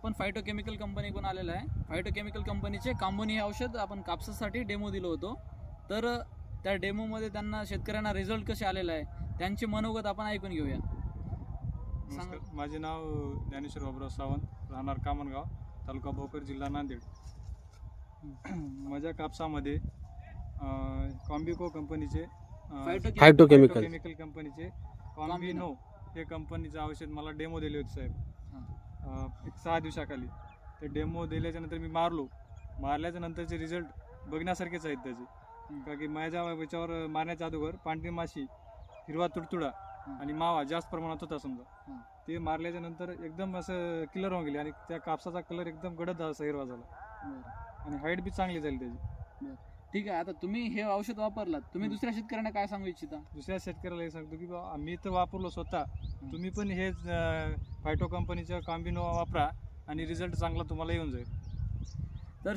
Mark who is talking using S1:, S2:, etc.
S1: आपण फायटोकेमिकल कंपनीकडून आलेला आहे. फायटोकेमिकल कंपनीचे कांबोनी हे औषध आपण कापसासाठी डेमो दिलो होतो. तर त्या डेमोमध्ये त्यांना शेतकऱ्यांना रिझल्ट कसे आलेला आहे त्यांचे मनोगत आपण ऐकून घेऊया.
S2: नमस्कार, माझे नाव ज्ञानेश्वर बाबुराव सावंत, राहणार कामनगाव, तालुका भोकर, जिल्हा नांदेड. माझ्या कापसामध्ये कॉम्बिको कंपनीचे
S3: फायटोकेमिकल
S2: कंपनीचे कॉम्बिनो हे कंपनीचं औषध मला डेमो दिले होते साहेब. एक 6 दिवसाखाली ते डेमो दिल्याच्या नंतर मी मारल्याच्या नंतरचे रिझल्ट बघण्यासारखेच आहेत त्याचे. कारण की माझ्या याच्यावर मारण्याच्या अगोदर पांढरी माशी, हिरवा तुडतुडा आणि मावा जास्त प्रमाणात होता समजा. ते मारल्याच्या नंतर एकदम असं क्लिअर होऊन गेले आणि त्या कापसाचा कलर एकदम गडद असा हिरवा झाला आणि हाईट बी चांगली झाली त्याची.
S1: ठीक आहे, आता तुम्ही हे औषध वापरलात, तुम्ही दुसऱ्या शेतकऱ्यांना काय सांगू इच्छिता?
S2: दुसऱ्या शेतकऱ्याला हे सांगतो की बाबा मी तर वापरलो स्वतः, तुम्ही पण हे फायटो कंपनीचं कॉम्बिनो वापरा आणि रिझल्ट चांगला तुम्हाला येऊन जाईल.
S1: तर